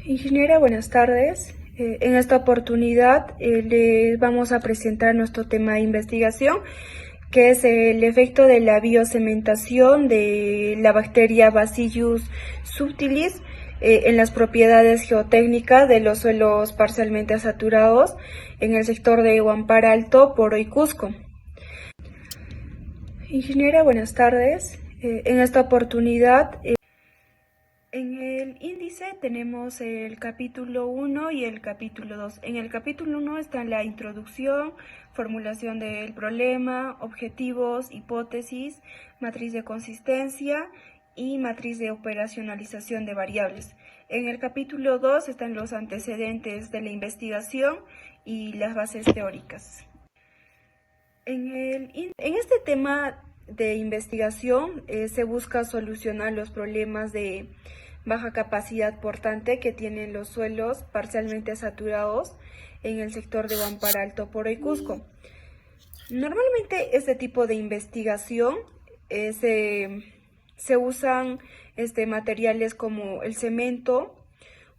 Ingeniera, buenas tardes. En esta oportunidad les vamos a presentar nuestro tema de investigación, que es el efecto de la biocementación de la bacteria Bacillus subtilis en las propiedades geotécnicas de los suelos parcialmente saturados en el sector de Huampara Alto, Poro y Cusco. Ingeniera, buenas tardes. En esta oportunidad en el índice tenemos el capítulo 1 y el capítulo 2. En el capítulo 1 está la introducción, formulación del problema, objetivos, hipótesis, matriz de consistencia y matriz de operacionalización de variables. En el capítulo 2 están los antecedentes de la investigación y las bases teóricas. En este tema de investigación se busca solucionar los problemas de baja capacidad portante que tienen los suelos parcialmente saturados en el sector de Huampara Alto, Poro y Cusco. Normalmente este tipo de investigación se usan materiales como el cemento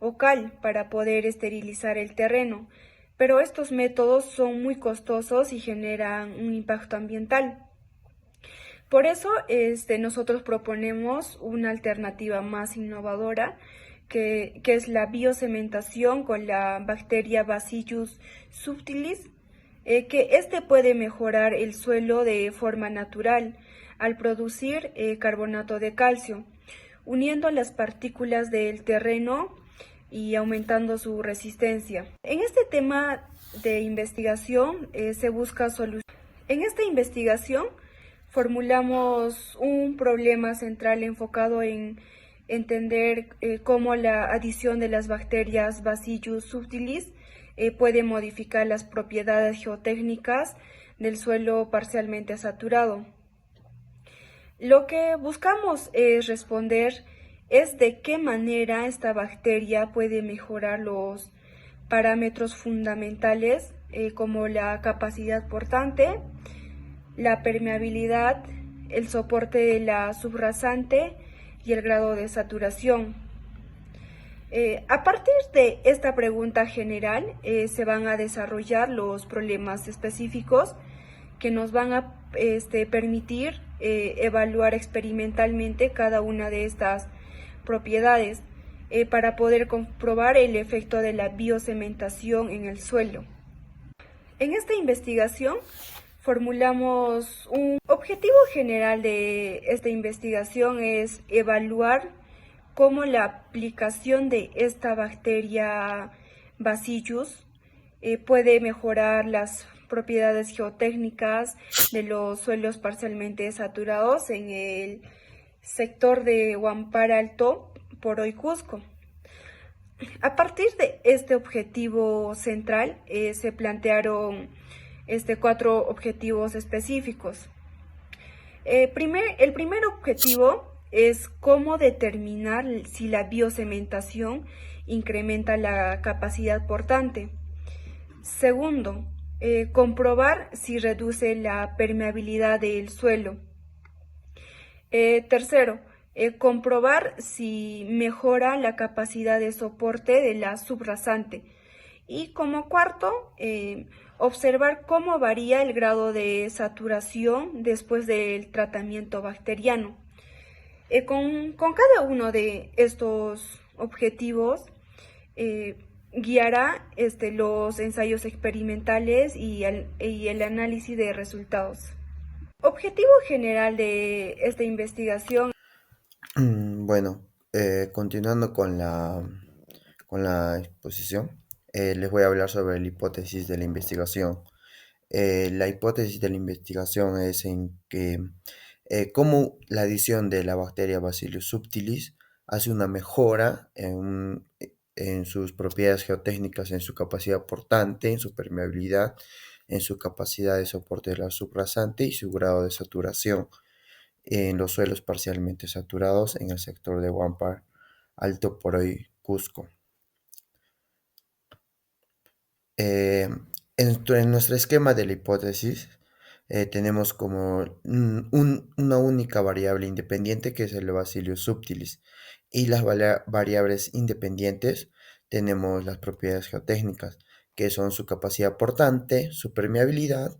o cal para poder esterilizar el terreno, pero estos métodos son muy costosos y generan un impacto ambiental. Por eso nosotros proponemos una alternativa más innovadora, que es la biocementación con la bacteria Bacillus subtilis, que puede mejorar el suelo de forma natural al producir carbonato de calcio, uniendo las partículas del terreno y aumentando su resistencia. En este tema de investigación se busca solucionar. En esta investigación formulamos un problema central enfocado en entender cómo la adición de las bacterias Bacillus subtilis puede modificar las propiedades geotécnicas del suelo parcialmente saturado. Lo que buscamos responder es de qué manera esta bacteria puede mejorar los parámetros fundamentales como la capacidad portante, la permeabilidad, el soporte de la subrasante y el grado de saturación. A partir de esta pregunta general se van a desarrollar los problemas específicos que nos van a permitir evaluar experimentalmente cada una de estas propiedades para poder comprobar el efecto de la biocementación en el suelo. En esta investigación formulamos un objetivo general de esta investigación es evaluar cómo la aplicación de esta bacteria Bacillus puede mejorar las propiedades geotécnicas de los suelos parcialmente saturados en el sector de Huampara Alto, Poro y Cusco. A partir de este objetivo central se plantearon 4 objetivos específicos. El primer objetivo es cómo determinar si la biocementación incrementa la capacidad portante. Segundo, comprobar si reduce la permeabilidad del suelo. Tercero, comprobar si mejora la capacidad de soporte de la subrasante. Y como cuarto, observar cómo varía el grado de saturación después del tratamiento bacteriano. Con cada uno de estos objetivos guiará los ensayos experimentales y el análisis de resultados. Objetivo general de esta investigación. Bueno, continuando con la exposición, les voy a hablar sobre la hipótesis de la investigación. La hipótesis de la investigación es en que cómo la adición de la bacteria Bacillus subtilis hace una mejora en sus propiedades geotécnicas, en su capacidad portante, en su permeabilidad, en su capacidad de soporte de la subrasante y su grado de saturación en los suelos parcialmente saturados en el sector de Huampar, Alto Poroy, Cusco. En nuestro esquema de la hipótesis, tenemos como una única variable independiente que es el Bacillus subtilis. Y las variables independientes tenemos las propiedades geotécnicas, que son su capacidad portante, su permeabilidad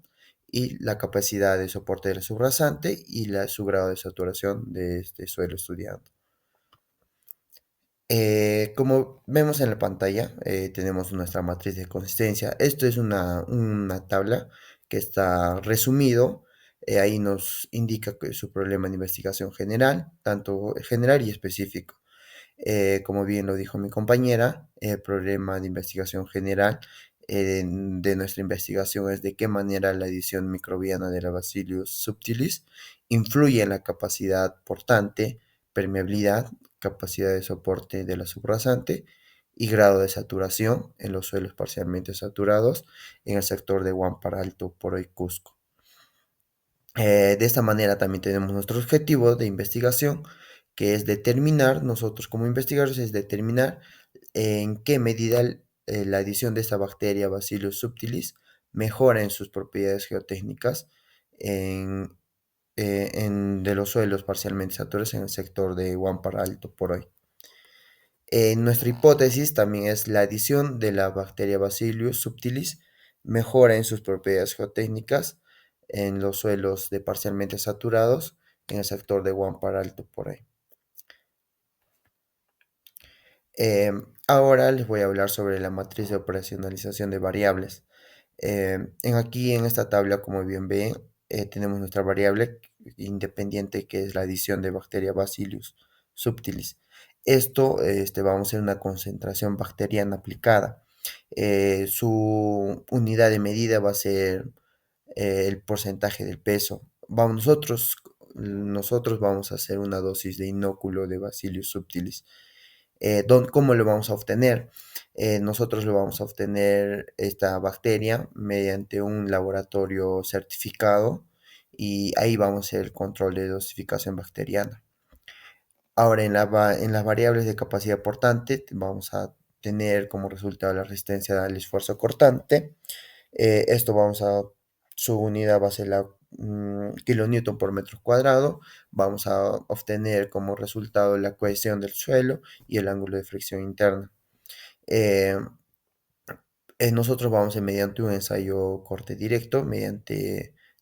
y la capacidad de soporte del subrasante y su grado de saturación de este suelo estudiado. Como vemos en la pantalla, tenemos nuestra matriz de consistencia. Esto es una tabla que está resumido. Ahí nos indica que su problema de investigación general, tanto general y específico. Como bien lo dijo mi compañera, el problema de investigación general de nuestra investigación es de qué manera la edición microbiana de la Bacillus subtilis influye en la capacidad portante, permeabilidad, capacidad de soporte de la subrasante y grado de saturación en los suelos parcialmente saturados en el sector de Huampara Alto, Poro y Cusco. De esta manera también tenemos nuestro objetivo de investigación, que es determinar, nosotros como investigadores, es determinar en qué medida la adición de esta bacteria Bacillus subtilis mejora en sus propiedades geotécnicas en, de los suelos parcialmente saturados en el sector de Huampara Alto por hoy. Nuestra hipótesis también es la adición de la bacteria Bacillus subtilis mejora en sus propiedades geotécnicas en los suelos de parcialmente saturados en el sector de Huampara Alto por ahí. Ahora les voy a hablar sobre la matriz de operacionalización de variables. Aquí en esta tabla, como bien ven, tenemos nuestra variable independiente que es la adición de bacteria Bacillus subtilis. Esto vamos a hacer una concentración bacteriana aplicada. Su unidad de medida va a ser el porcentaje del peso. Nosotros vamos a hacer una dosis de inóculo de Bacillus subtilis. ¿Cómo lo vamos a obtener? Nosotros lo vamos a obtener esta bacteria mediante un laboratorio certificado y ahí vamos a hacer el control de dosificación bacteriana. Ahora, en las variables de capacidad portante vamos a tener como resultado la resistencia al esfuerzo cortante. Esto su unidad va a ser la kilonewton por metro cuadrado. Vamos a obtener como resultado la cohesión del suelo y el ángulo de fricción interna. Eh, Nosotros vamos a mediante un ensayo corte directo,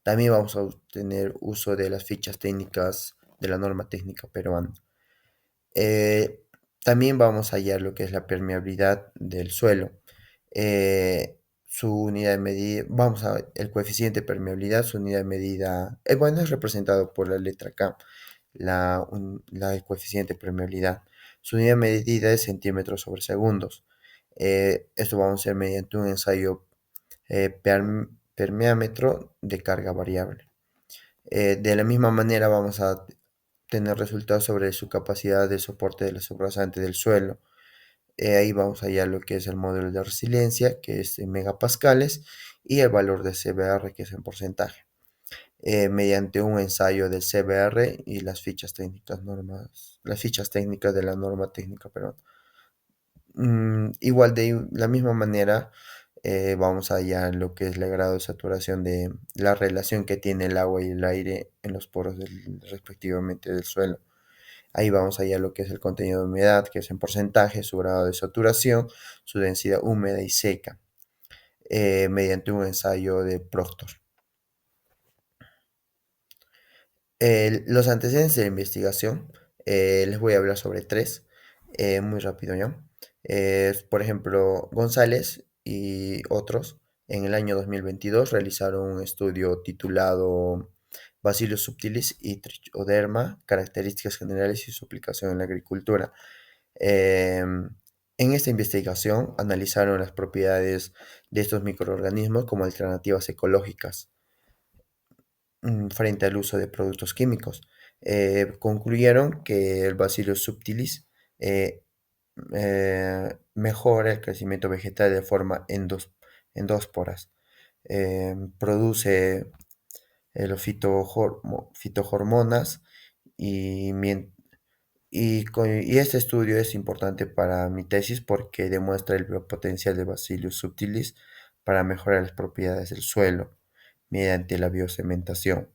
también vamos a obtener uso de las fichas técnicas de la norma técnica peruana. Eh, También vamos a hallar lo que es la permeabilidad del suelo. Su unidad de medida, el coeficiente de permeabilidad, su unidad de medida, bueno, es representado por la letra K, el coeficiente de permeabilidad. Su unidad de medida es centímetros sobre segundos. Esto vamos a hacer mediante un ensayo permeámetro de carga variable. De la misma manera vamos a tener resultados sobre su capacidad de soporte de la subrasante del suelo. Ahí vamos a hallar lo que es el módulo de resiliencia, que es en megapascales, y el valor de CBR, que es en porcentaje. Mediante un ensayo del CBR y las fichas técnicas de la norma técnica, perdón. Igual de la misma manera, vamos a hallar lo que es el grado de saturación de la relación que tiene el agua y el aire en los poros respectivamente del suelo. Ahí vamos a hallar lo que es el contenido de humedad, que es en porcentaje, su grado de saturación, su densidad húmeda y seca, mediante un ensayo de Proctor. Los antecedentes de la investigación, les voy a hablar sobre tres, muy rápido ya. Por ejemplo, González y otros en el año 2022 realizaron un estudio titulado Bacillus subtilis y Trichoderma, características generales y su aplicación en la agricultura. En esta investigación analizaron las propiedades de estos microorganismos como alternativas ecológicas frente al uso de productos químicos. Concluyeron que el Bacillus subtilis eh, mejora el crecimiento vegetal de forma endósporas. Produce los fitohormonas y, y este estudio es importante para mi tesis porque demuestra el potencial de Bacillus subtilis para mejorar las propiedades del suelo. mediante la biocementación.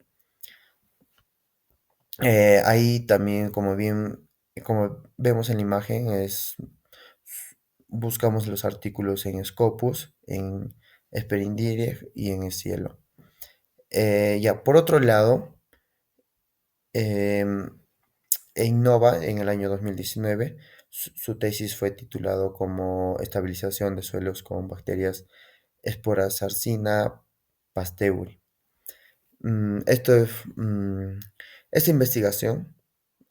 Ahí también, como vemos en la imagen, buscamos los artículos en Scopus, en Spring.direct y en el cielo. Ya, por otro lado, em, Innova en el año 2019, su tesis fue titulado como Estabilización de suelos con bacterias Sporacarcina pasteuri. Mm, esto es, mm, Esta investigación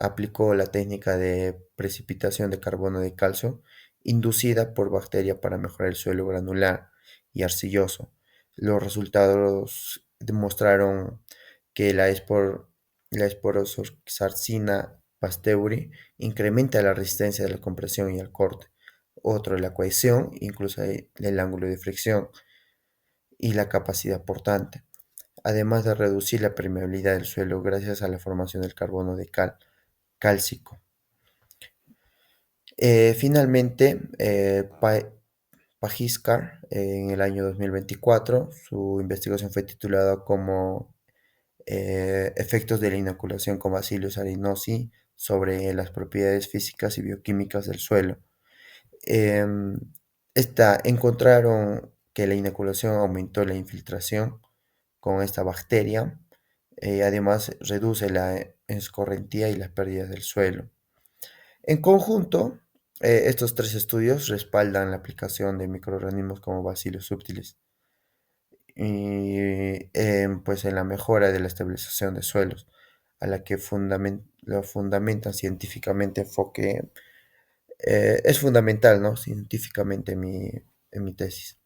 aplicó la técnica de precipitación de carbono de calcio inducida por bacteria para mejorar el suelo granular y arcilloso. Los resultados demostraron que la Sporosarcina pasteuri incrementa la resistencia de la compresión y al corte. Otro, la cohesión, incluso el ángulo de fricción y la capacidad portante, además de reducir la permeabilidad del suelo gracias a la formación del carbono de cálcico. Finalmente, Pajiskar, en el año 2024, su investigación fue titulada como Efectos de la inoculación con Bacillus aeruginosi sobre las propiedades físicas y bioquímicas del suelo. Em, Encontraron que la inoculación aumentó la infiltración con esta bacteria. Además, reduce la escorrentía y las pérdidas del suelo. En conjunto, estos tres estudios respaldan la aplicación de microorganismos como Bacillus subtilis y pues en la mejora de la estabilización de suelos, a la que lo fundamentan científicamente enfoque. Es fundamental, ¿no? Científicamente en mi tesis.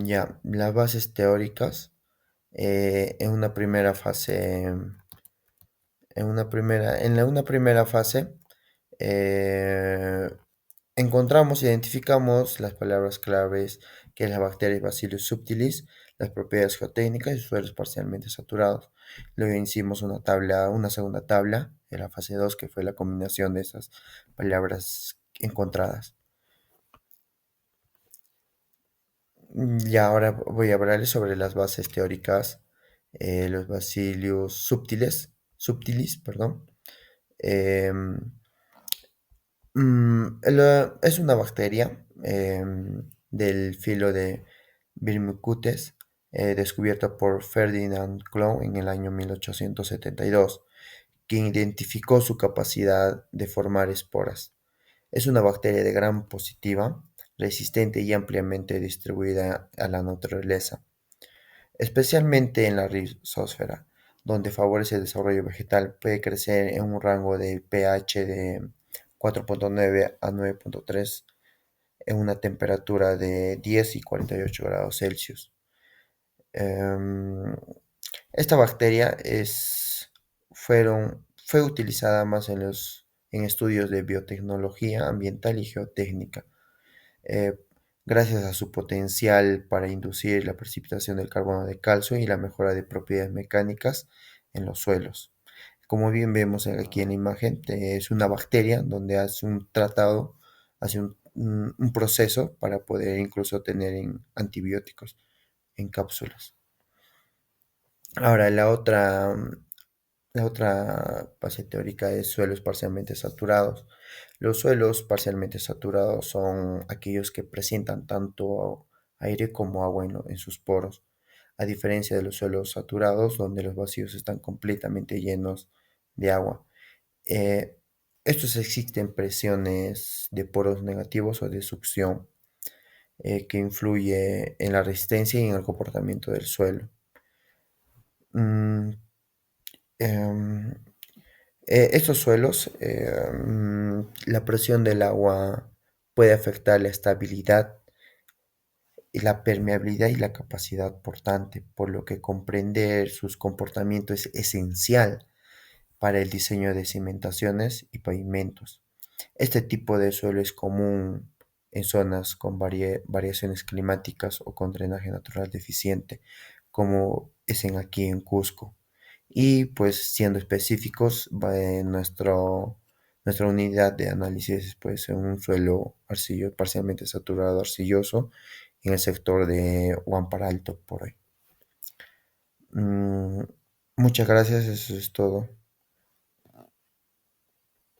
Ya, las bases teóricas. En una primera fase, en una primera fase, eh, identificamos las palabras claves que es la bacteria Bacillus subtilis, las propiedades geotécnicas y suelos parcialmente saturados. Luego hicimos una segunda tabla en la fase 2 que fue la combinación de esas palabras encontradas. Y ahora voy a hablarles sobre las bases teóricas, los Bacillus subtilis, perdón. Em, es una bacteria del filo de Firmicutes, descubierta por Ferdinand Clown en el año 1872, quien identificó su capacidad de formar esporas. Es una bacteria de gram positiva, resistente y ampliamente distribuida a la naturaleza, especialmente en la rizosfera, donde favorece el desarrollo vegetal. Puede crecer en un rango de pH de 4.9 a 9.3 en una temperatura de 10 y 48 grados Celsius. Em, Esta bacteria fue utilizada más en estudios de biotecnología ambiental y geotécnica, eh, gracias a su potencial para inducir la precipitación del carbono de calcio y la mejora de propiedades mecánicas en los suelos. Como bien vemos aquí en la imagen, es una bacteria donde hace un tratado, hace un proceso para poder incluso tener antibióticos en cápsulas. Ahora, la otra base teórica es suelos parcialmente saturados. Los suelos parcialmente saturados son aquellos que presentan tanto aire como agua en sus poros, a diferencia de los suelos saturados, donde los vacíos están completamente llenos de agua. Eh, Estos existen presiones de poros negativos o de succión, que influye en la resistencia y en el comportamiento del suelo. Mm, em, Estos suelos, la presión del agua puede afectar la estabilidad y la permeabilidad y la capacidad portante, por lo que comprender sus comportamientos es esencial para el diseño de cimentaciones y pavimentos. Este tipo de suelo es común en zonas con variaciones climáticas o con drenaje natural deficiente, como es aquí en Cusco. Y pues siendo específicos, nuestra unidad de análisis es pues en un suelo parcialmente saturado arcilloso en el sector de Huamparalto por hoy. Mm, muchas gracias, eso es todo.